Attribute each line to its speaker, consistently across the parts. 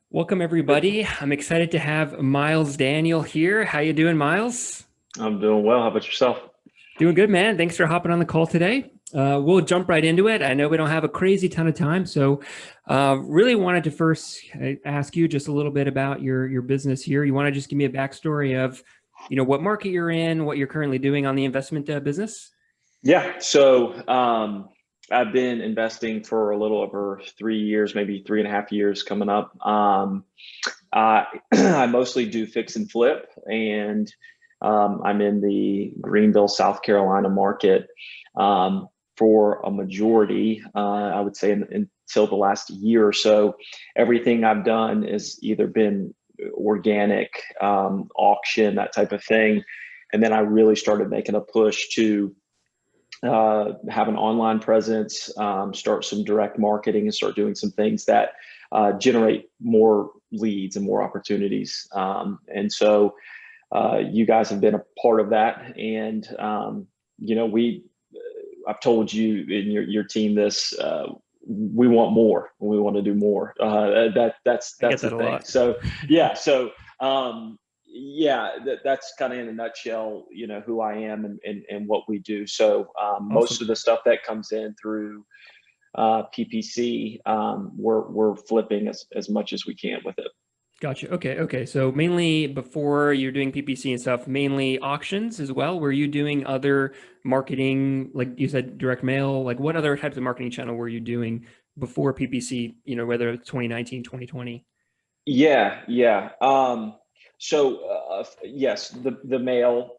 Speaker 1: Welcome everybody. I'm excited to have Myles Daniel here. How you doing, Myles?
Speaker 2: I'm doing well. How about yourself?
Speaker 1: Doing good, man. Thanks for hopping on the call today. We'll jump right into it. I know we don't have a crazy ton of time, so really wanted to first ask you just a little bit about your business here. You want to just give me a backstory of, what market you're in, what you're currently doing on the investment business?
Speaker 2: Yeah. I've been investing for a little over 3 years, maybe 3.5 years coming up. I mostly do fix and flip, and I'm in the Greenville, South Carolina market for a majority. I would say until the last year or so, everything I've done has either been organic, auction, that type of thing. And then I really started making a push to have an online presence, start some direct marketing, and start doing some things that generate more leads and more opportunities. You guys have been a part of that. And, I've told you and your team this, we want more. We want to do more. That's
Speaker 1: Get
Speaker 2: the
Speaker 1: that a
Speaker 2: thing.
Speaker 1: lot.
Speaker 2: So, yeah. That's kind of in a nutshell, who I am and what we do. So most
Speaker 1: Awesome.
Speaker 2: of the stuff that comes in through PPC, we're flipping as much as we can with it.
Speaker 1: Gotcha. Okay. Okay. So mainly before you're doing PPC and stuff, mainly auctions as well. Were you doing other marketing, like you said, direct mail? Like what other types of marketing channel were you doing before PPC, whether it's 2019, 2020?
Speaker 2: Yeah, yeah. Yes, the mail.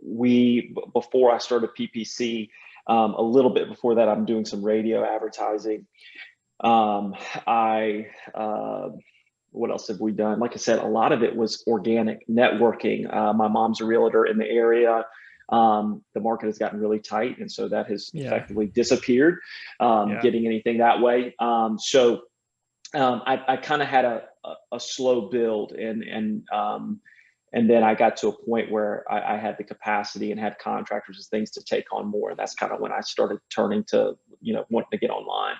Speaker 2: We before I started PPC, a little bit before that, I'm doing some radio advertising. I What else have we done? Like I said, a lot of it was organic networking. My mom's a realtor in the area. The market has gotten really tight, and so that has
Speaker 1: Yeah.
Speaker 2: effectively disappeared.
Speaker 1: Yeah.
Speaker 2: Getting anything that way. I kind of had a slow build, and then I got to a point where I had the capacity and had contractors and things to take on more. And that's kind of when I started turning to, wanting to get online.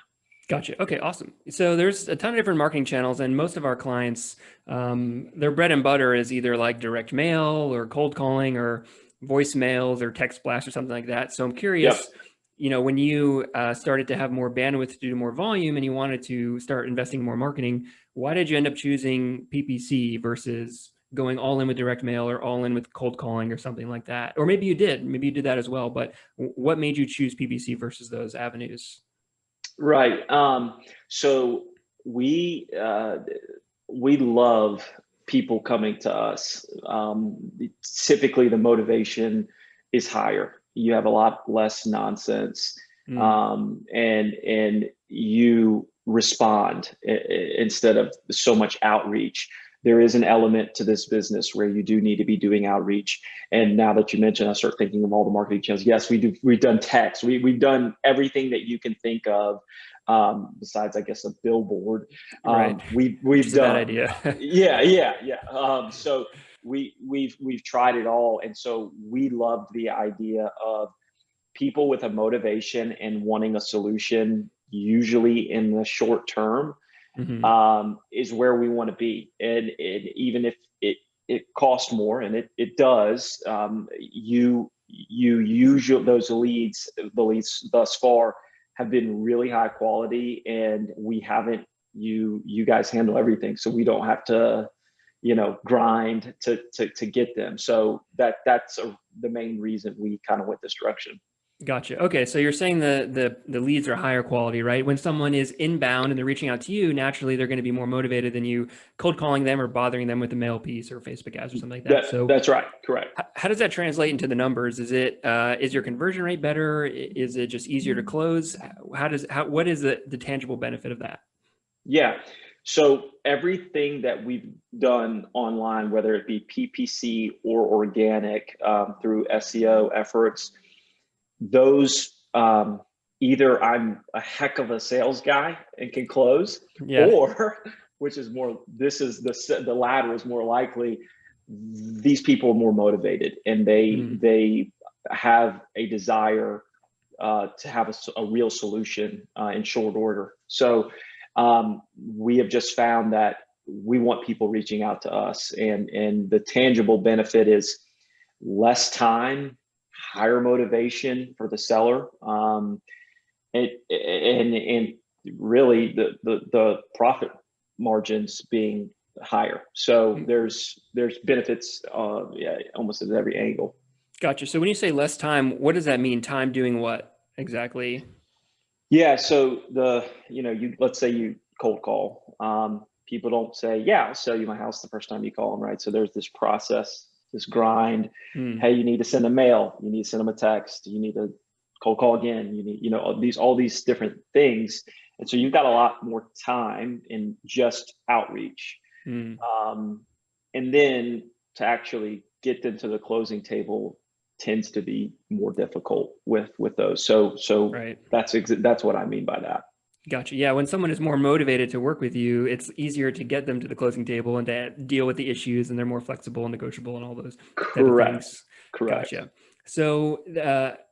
Speaker 1: Gotcha. Okay, awesome. So there's a ton of different marketing channels, and most of our clients, their bread and butter is either like direct mail or cold calling or voicemails or text blast or something like that. So I'm
Speaker 2: Yep.
Speaker 1: curious, when you started to have more bandwidth to do more volume and you wanted to start investing in more marketing, why did you end up choosing PPC versus going all in with direct mail or all in with cold calling or something like that? Or maybe you did that as well, but what made you choose PPC versus those avenues?
Speaker 2: Right. So we we love people coming to us. Typically, the motivation is higher. You have a lot less nonsense,
Speaker 1: Mm,
Speaker 2: and you respond instead of so much outreach. There is an element to this business where you do need to be doing outreach. And now that you mentioned, I start thinking of all the marketing channels. Yes, we do. We've done text. We've done everything that you can think of, besides, I guess, a billboard.
Speaker 1: right. Which
Speaker 2: We've
Speaker 1: is a bad
Speaker 2: done.
Speaker 1: idea.
Speaker 2: Yeah, yeah, yeah. So we've tried it all, and so we loved the idea of people with a motivation and wanting a solution, usually in the short term,
Speaker 1: Hmm.
Speaker 2: is where we want to be. And even if it costs more, and it does, you use those leads. The leads thus far have been really high quality, and we haven't. You guys handle everything, so we don't have to, grind to get them. So the main reason we kind of went this direction.
Speaker 1: Gotcha. Okay, so you're saying the leads are higher quality, right? When someone is inbound and they're reaching out to you, naturally they're going to be more motivated than you cold calling them or bothering them with a mail piece or Facebook ads or something like that. So
Speaker 2: That's right. Correct.
Speaker 1: how does that translate into the numbers? Is your conversion rate better? Is it just easier to close? What is the tangible benefit of that?
Speaker 2: Yeah. So everything that we've done online, whether it be PPC or organic, through SEO efforts, those, either I'm a heck of a sales guy and can close,
Speaker 1: Yeah.
Speaker 2: or which is more, this is the latter is more likely. These people are more motivated, and
Speaker 1: Mm,
Speaker 2: they have a desire to have a real solution in short order. So we have just found that we want people reaching out to us, and the tangible benefit is less time, higher motivation for the seller, and really the profit margins being higher. So there's benefits almost at every angle.
Speaker 1: Gotcha. So when you say less time, what does that mean? Time doing what exactly?
Speaker 2: Yeah. So let's say you cold call. People don't say, yeah, I'll sell you my house the first time you call them, right? So there's this process, this grind. Hey, you need to send a mail. You need to send them a text. You need to cold call again. You need, all these different things. And so you've got a lot more time in just outreach. And then to actually get them to the closing table tends to be more difficult with those. So
Speaker 1: right.
Speaker 2: That's what I mean by that.
Speaker 1: Gotcha. Yeah. When someone is more motivated to work with you, it's easier to get them to the closing table and to deal with the issues, and they're more flexible and negotiable and all those type of things.
Speaker 2: Correct.
Speaker 1: Gotcha. So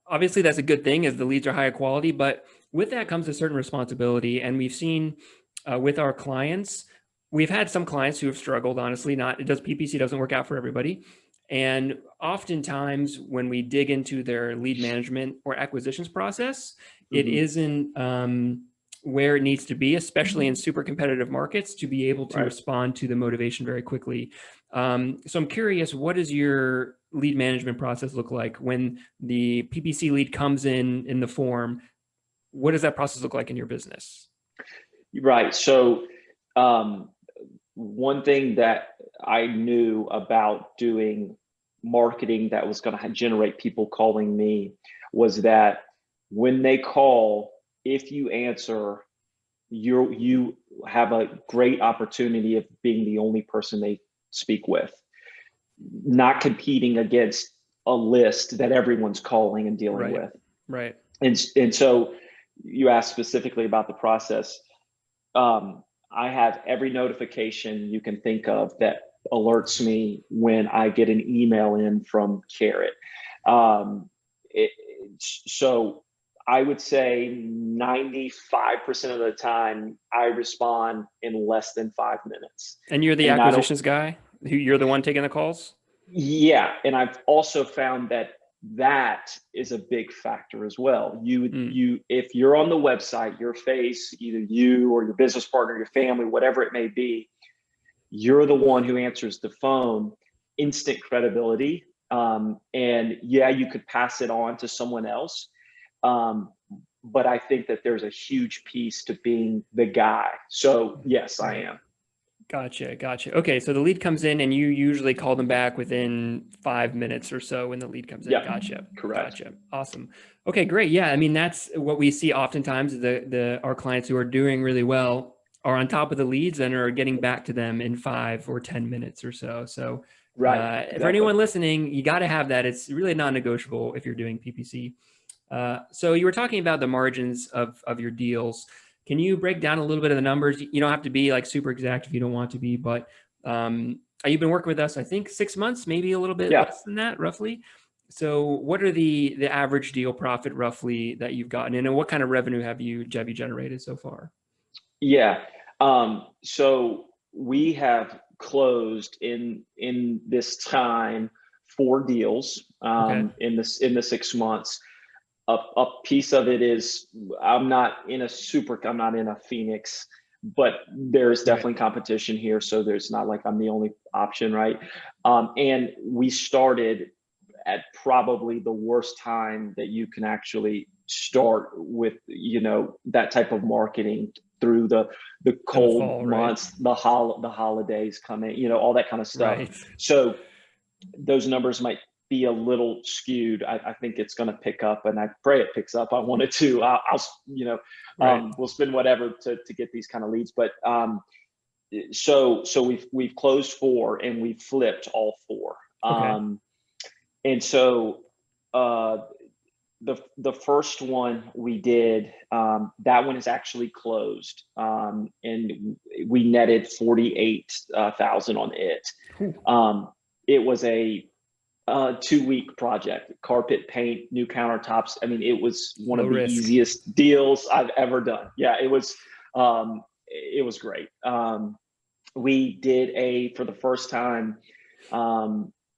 Speaker 1: obviously that's a good thing as the leads are higher quality, but with that comes a certain responsibility. And we've seen with our clients, we've had some clients who have struggled, honestly. PPC doesn't work out for everybody. And oftentimes when we dig into their lead management or acquisitions process, it isn't where it needs to be, especially in super competitive markets, to be able to respond to the motivation very quickly. So I'm curious, what does your lead management process look like when the PPC lead comes in the form? What does that process look like in your business?
Speaker 2: Right. So one thing that I knew about doing marketing that was going to generate people calling me was that when they call, if you answer, you have a great opportunity of being the only person they speak with, not competing against a list that everyone's calling and dealing with.
Speaker 1: Right.
Speaker 2: And so you asked specifically about the process. I have every notification you can think of that alerts me when I get an email in from Carrot. So I would say 95% of the time I respond in less than 5 minutes.
Speaker 1: And you're the acquisitions guy? You're the one taking the calls?
Speaker 2: Yeah. And I've also found that is a big factor as well. If you're on the website, your face, either you or your business partner, your family, whatever it may be, you're the one who answers the phone, instant credibility. And yeah, you could pass it on to someone else. But I think that there's a huge piece to being the guy. So yes, I am.
Speaker 1: Gotcha. Okay. So the lead comes in and you usually call them back within 5 minutes or so when the lead comes in.
Speaker 2: Yeah,
Speaker 1: Gotcha.
Speaker 2: correct.
Speaker 1: Gotcha. Awesome. Okay, great. Yeah. I mean, that's what we see oftentimes. Our clients who are doing really well are on top of the leads and are getting back to them in 5 or 10 minutes or so. So
Speaker 2: exactly.
Speaker 1: For anyone listening, you got to have that. It's really non-negotiable if you're doing PPC. So you were talking about the margins of your deals. Can you break down a little bit of the numbers? You don't have to be like super exact if you don't want to be, but you've been working with us, I think 6 months, maybe a little bit less than that, roughly. So what are the average deal profit roughly that you've gotten in, and what kind of revenue have you generated so far?
Speaker 2: Yeah. So we have closed in this time 4 deals in the 6 months. A piece of it is I'm not in a Phoenix, but there's definitely competition here. So there's not like I'm the only option, right? And we started at probably the worst time that you can actually start with, that type of marketing through the cold
Speaker 1: fall,
Speaker 2: months, the holidays coming, all that kind of stuff.
Speaker 1: Right.
Speaker 2: So those numbers might be a little skewed. I think it's going to pick up, and I pray it picks up. I want it to. We'll spend whatever to get these kind of leads. But so we've closed 4 and we've flipped all 4. And so the first one we did, that one is actually closed, and we netted 48,000 on it. It was a 2-week project, carpet paint, new countertops. I mean, it was one of the easiest deals I've ever done. Yeah, it was. it was great. We did for the first time,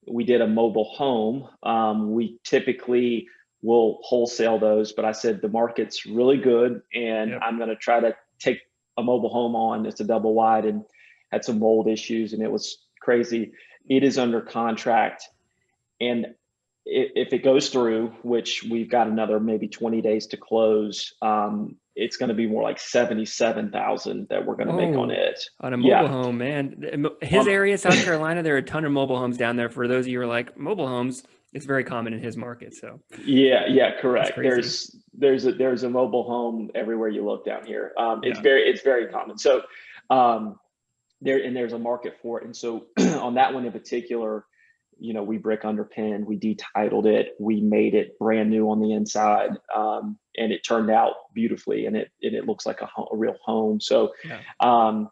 Speaker 2: we did a mobile home. We typically will wholesale those, but I said the market's really good, and
Speaker 1: Yep.
Speaker 2: I'm going to try to take a mobile home on. It's a double wide and had some mold issues, and it was crazy. It is under contract, and if it goes through, which we've got another maybe 20 days to close, it's going to be more like 77,000 that we're going to make on it.
Speaker 1: On a mobile
Speaker 2: Yeah.
Speaker 1: home, man. His area, South Carolina, there are a ton of mobile homes down there. For those of you who are like, mobile homes, it's very common in his market. So
Speaker 2: yeah, correct.
Speaker 1: crazy.
Speaker 2: There's a mobile home everywhere you look down here. It's
Speaker 1: Yeah.
Speaker 2: very common. So there's a market for it. And so on that one in particular, we brick underpinned, we detitled it, we made it brand new on the inside, and it turned out beautifully, and it looks like a real home. So
Speaker 1: Yeah.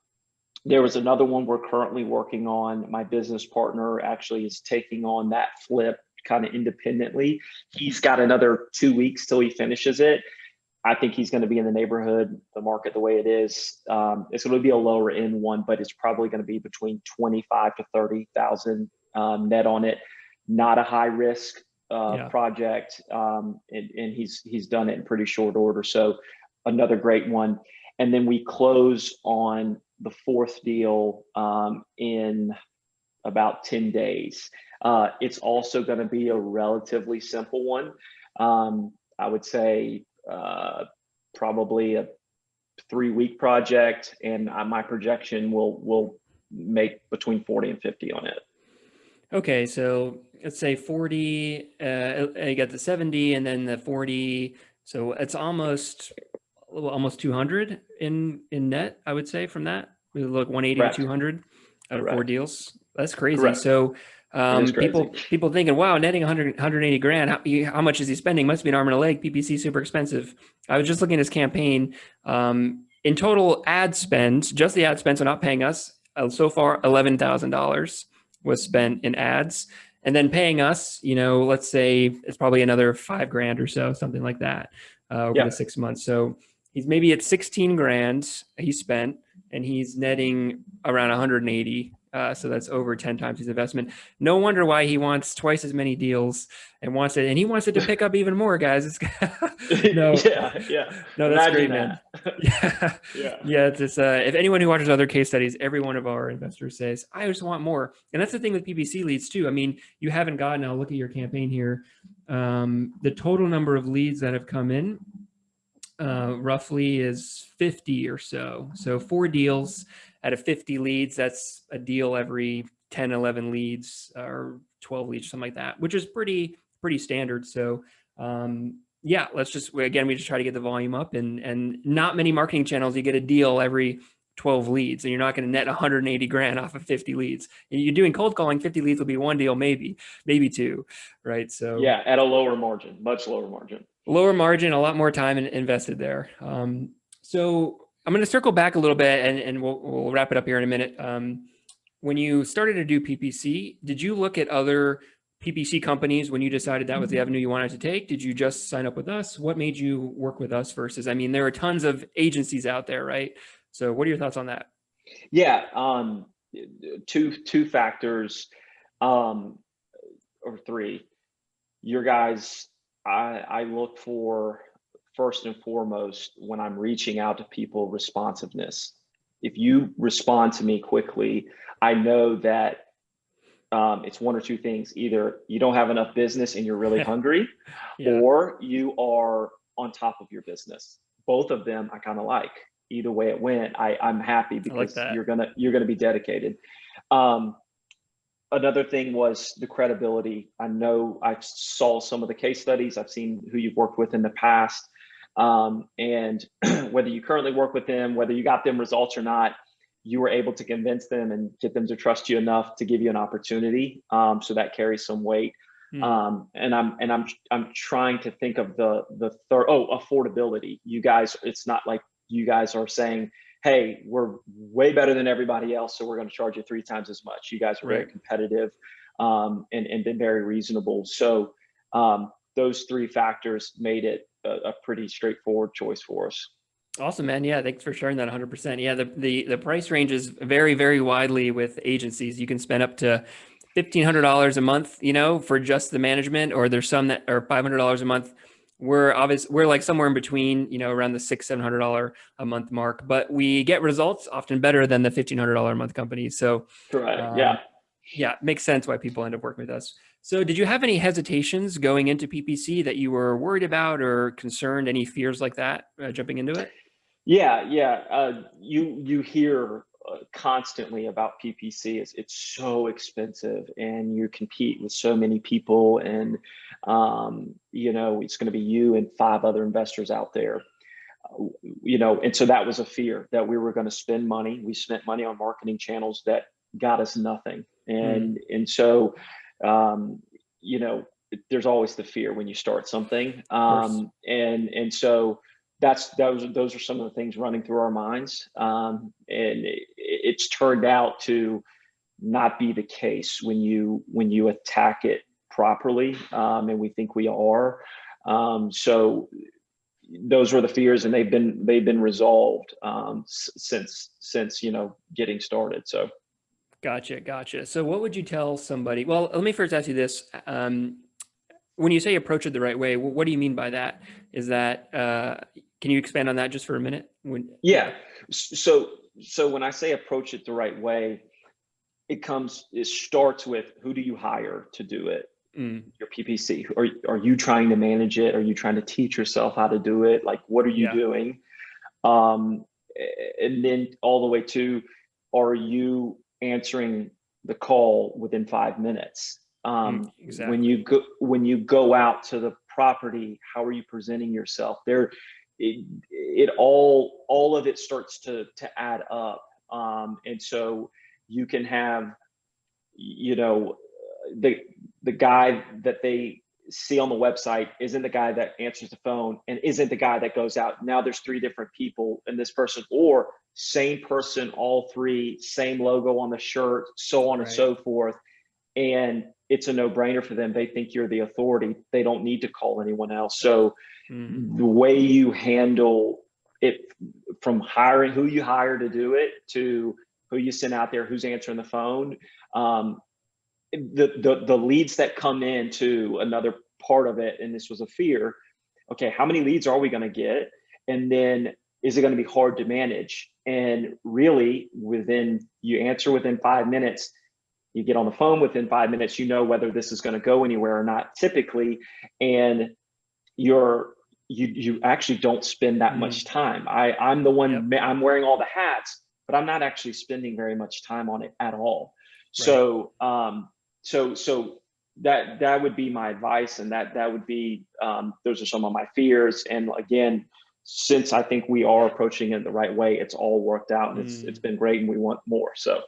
Speaker 2: there was another one we're currently working on. My business partner actually is taking on that flip kind of independently. He's got another 2 weeks till he finishes it. I think he's going to be in the neighborhood, the market the way it is. It's going to be a lower end one, but it's probably going to be between 25 to 30,000 net on it. Not a high risk project, and he's done it in pretty short order. So another great one. And then we close on the fourth deal in about 10 days. It's also going to be a relatively simple one. I would say probably a 3-week project, and my projection will make between 40 and 50 on it.
Speaker 1: Okay, so let's say 40, you got the 70 and then the 40. So it's almost 200 in net, I would say, from that. We look 180
Speaker 2: Correct.
Speaker 1: to 200 out of 4 deals. That's crazy.
Speaker 2: Correct.
Speaker 1: So
Speaker 2: crazy.
Speaker 1: people thinking, wow, netting 180 grand. How much is he spending? Must be an arm and a leg. PPC super expensive. I was just looking at his campaign. In total ad spend, just the ad spend, so not paying us, so far $11,000 was spent in ads. And then paying us, let's say it's probably another 5 grand or so, something like that, over the 6 months. So he's maybe at 16 grand he spent, and he's netting around 180. So that's over 10 times his investment. No wonder why he wants twice as many deals and he wants it to pick up even more, guys.
Speaker 2: No,
Speaker 1: that's great, man. It's if anyone who watches other case studies, every one of our investors says, I just want more. And that's the thing with PPC leads too. I mean, you haven't gotten, I'll look at your campaign here. The total number of leads that have come in roughly is 50 or so. So 4 deals out of 50 leads, that's a deal every 10, 11 leads or 12 leads, something like that, which is pretty standard. So we just try to get the volume up, and not many marketing channels, you get a deal every 12 leads, and you're not going to net 180 grand off of 50 leads. You're doing cold calling, 50 leads will be 1 deal, maybe 2, right? So
Speaker 2: at a lower margin, much lower margin,
Speaker 1: a lot more time invested there. So I'm going to circle back a little bit, and we'll wrap it up here in a minute. When you started to do PPC, did you look at other PPC companies when you decided that was the avenue you wanted to take? Did you just sign up with us? What made you work with us versus, there are tons of agencies out there, right? So what are your thoughts on that?
Speaker 2: Yeah. Two factors, or 3. Your guys, I look for, first and foremost, when I'm reaching out to people, responsiveness. If you respond to me quickly, I know that it's one or 2 things. Either you don't have enough business and you're really hungry, or you are on top of your business. Both of them I kind of like. Either way it went, I'm happy because you're gonna be dedicated. Another thing was the credibility. I know I saw some of the case studies. I've seen who you've worked with in the past. And whether you currently work with them, whether you got them results or not, you were able to convince them and get them to trust you enough to give you an opportunity. So that carries some weight. And I'm trying to think of the third. Affordability. You guys, it's not like you guys are saying, hey, we're way better than everybody else, so we're going to charge you 3 times as much. You guys are very competitive, and been very reasonable. So those 3 factors made it a pretty straightforward choice for us.
Speaker 1: Awesome, man. Yeah, thanks for sharing that 100%. Yeah, the price range is very, very widely with agencies. You can spend up to $1,500 a month, for just the management, or there's some that are $500 a month. We're like somewhere in between, around the $600-700 a month mark, but we get results often better than the $1,500 a month companies. So,
Speaker 2: Correct. Yeah.
Speaker 1: um, yeah, it makes sense why people end up working with us. So did you have any hesitations going into PPC that you were worried about or concerned, any fears like that, jumping into it?
Speaker 2: Yeah, yeah. You hear constantly about PPC. It's so expensive, and you compete with so many people, and it's going to be you and 5 other investors out there. And so that was a fear that we were going to spend money. We spent money on marketing channels that got us nothing, and so there's always the fear when you start something,
Speaker 1: Of course.
Speaker 2: and so those are some of the things running through our minds, and it's turned out to not be the case when you attack it properly, and we think we are. So those were the fears, and they've been resolved since getting started. So
Speaker 1: Gotcha. So what would you tell somebody? Well, let me first ask you this. When you say approach it the right way, what do you mean by that? Is that, can you expand on that just for a minute?
Speaker 2: yeah, so when I say approach it the right way, it starts with, who do you hire to do it? Your PPC. Are you trying to manage it? Are you trying to teach yourself how to do it? Like, what are you
Speaker 1: Yeah.
Speaker 2: doing? And then all the way to, are you answering the call within 5 minutes?
Speaker 1: Exactly.
Speaker 2: When you go out to the property, how are you presenting yourself there? All of it starts to add up, and so you can have, the guy that they see on the website isn't the guy that answers the phone, and isn't the guy that goes out. Now there's 3 different people in this person, or same person, all 3, same logo on the shirt, so on and
Speaker 1: Right.
Speaker 2: so forth. And it's a no-brainer for them. They think you're the authority. They don't need to call anyone else. So the way you handle it, from hiring, who you hire to do it, to who you send out there, who's answering the phone, the leads that come in, to another part of it, and this was a fear. Okay, how many leads are we going to get? And then, is it going to be hard to manage? And really, you answer within 5 minutes, you get on the phone within 5 minutes, whether this is going to go anywhere or not, typically. And you actually don't spend that much time. I'm the one,
Speaker 1: Yep.
Speaker 2: I'm wearing all the hats, but I'm not actually spending very much time on it at all.
Speaker 1: Right.
Speaker 2: So so that would be my advice, and that would be, those are some of my fears. And again, since I think we are approaching it the right way, it's all worked out, and it's been great, and we want more. So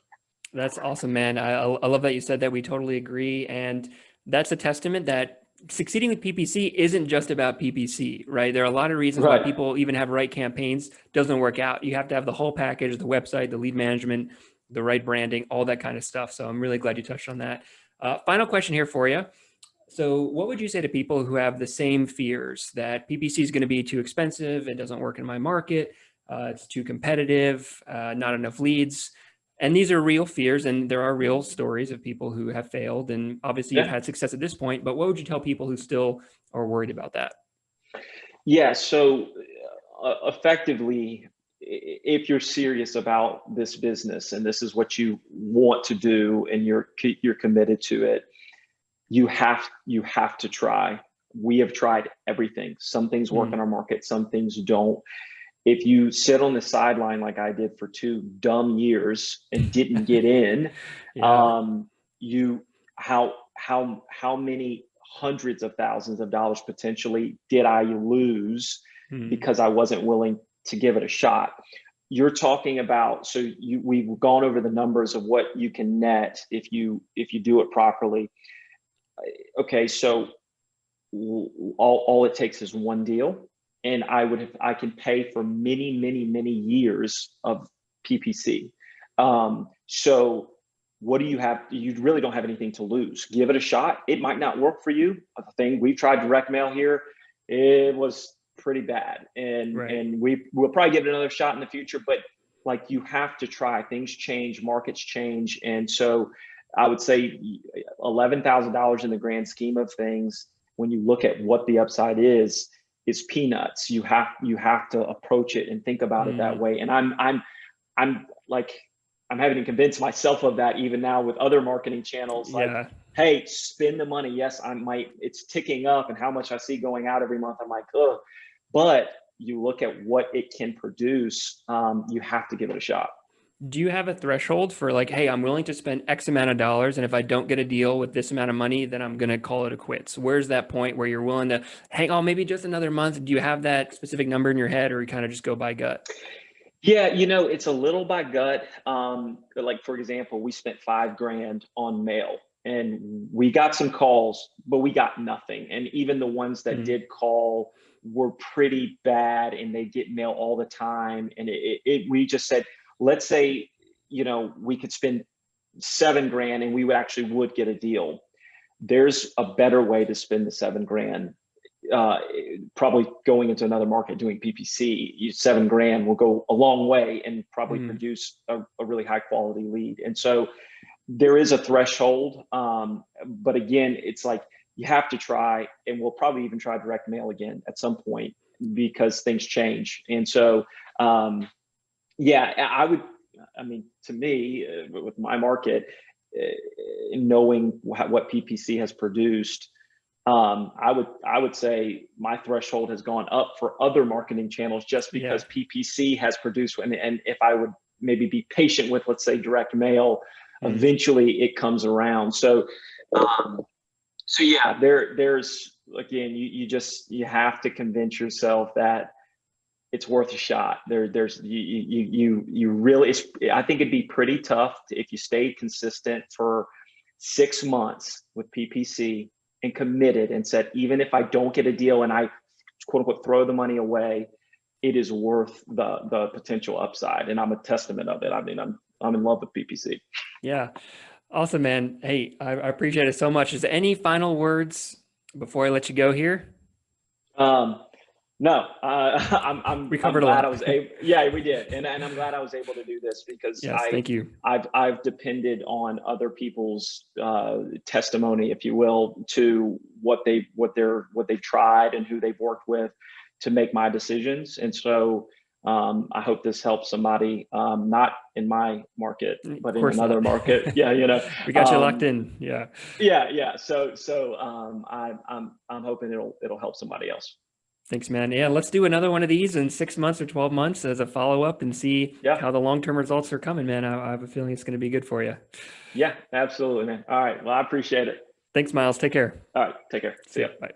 Speaker 1: That's awesome, man. I love that you said that. We totally agree. And that's a testament that succeeding with PPC isn't just about PPC, right? There are a lot of reasons why
Speaker 2: right.
Speaker 1: people even have right campaigns doesn't work out. You have to have the whole package, the website, the lead management, the right branding, all that kind of stuff. So I'm really glad you touched on that. Final question here for you. So what would you say to people who have the same fears that PPC is going to be too expensive, it doesn't work in my market, it's too competitive, not enough leads? And these are real fears, and there are real stories of people who have failed. And obviously you've
Speaker 2: Yeah.
Speaker 1: had success at this point, but what would you tell people who still are worried about that?
Speaker 2: Yeah. So effectively, if you're serious about this business, and this is what you want to do, and you're committed to it, you have to try. We have tried everything. Some things work in our market, some things don't. If you sit on the sideline like I did for 2 dumb years and didn't get in,
Speaker 1: Yeah.
Speaker 2: you how many hundreds of thousands of dollars potentially did I lose because I wasn't willing to give it a shot? You're talking about, we've gone over the numbers of what you can net if you do it properly. Okay, so all it takes is one deal, and I can pay for many years of PPC. So what do you have? You really don't have anything to lose. Give it a shot. It might not work for you. A thing, we tried direct mail here. It was pretty bad, and
Speaker 1: Right.
Speaker 2: we'll probably give it another shot in the future. But like, you have to try. Things change, markets change, and so I would say $11,000 in the grand scheme of things, when you look at what the upside is peanuts. You have to approach it and think about it that way. And I'm like, I'm having to convince myself of that even now with other marketing channels. Like,
Speaker 1: Yeah.
Speaker 2: hey, spend the money. Yes, it's ticking up, and how much I see going out every month, I'm like, ugh. But you look at what it can produce, you have to give it a shot.
Speaker 1: Do you have a threshold for like, hey, I'm willing to spend X amount of dollars, and if I don't get a deal with this amount of money, then I'm going to call it a quits? Where's that point where you're willing to hang on maybe just another month? Do you have that specific number in your head, or you kind of just go by gut?
Speaker 2: Yeah, it's a little by gut. Like, for example, we spent $5,000 on mail, and we got some calls, but we got nothing. And even the ones that did call were pretty bad, and they get mail all the time. And we just said, let's say, we could spend $7,000 and we would get a deal. There's a better way to spend the $7,000. Probably going into another market doing PPC, $7,000 will go a long way and probably produce a really high quality lead. And so there is a threshold. But again, it's like, you have to try, and we'll probably even try direct mail again at some point, because things change. And so, yeah, to me, with my market, knowing what PPC has produced, I would say my threshold has gone up for other marketing channels, just because PPC has produced. And if I would maybe be patient with, let's say, direct mail, eventually it comes around. So, yeah, there's, again, you have to convince yourself that it's worth a shot. You really, I think it'd be pretty tough if you stayed consistent for 6 months with PPC and committed and said, even if I don't get a deal and I quote unquote throw the money away, it is worth the potential upside. And I'm a testament of it. I mean, I'm in love with PPC.
Speaker 1: Yeah. Awesome, man. Hey, I appreciate it so much. Is there any final words before I let you go here?
Speaker 2: No,
Speaker 1: We covered
Speaker 2: I'm
Speaker 1: a
Speaker 2: glad
Speaker 1: lot.
Speaker 2: I was able. Yeah, we did, and I'm glad I was able to do this, because
Speaker 1: Yes, thank you.
Speaker 2: I've depended on other people's testimony, if you will, to what they've tried and who they've worked with to make my decisions. And so I hope this helps somebody, not in my market, but in another market. Yeah,
Speaker 1: we got you locked in. Yeah.
Speaker 2: Yeah. So I'm hoping it'll help somebody else.
Speaker 1: Thanks, man. Yeah, let's do another one of these in 6 months or 12 months as a follow-up and see how the long-term results are coming, man. I have a feeling it's going to be good for you.
Speaker 2: Yeah, absolutely, man. All right. Well, I appreciate it.
Speaker 1: Thanks, Myles. Take care.
Speaker 2: All right. Take care. See ya.
Speaker 1: Bye.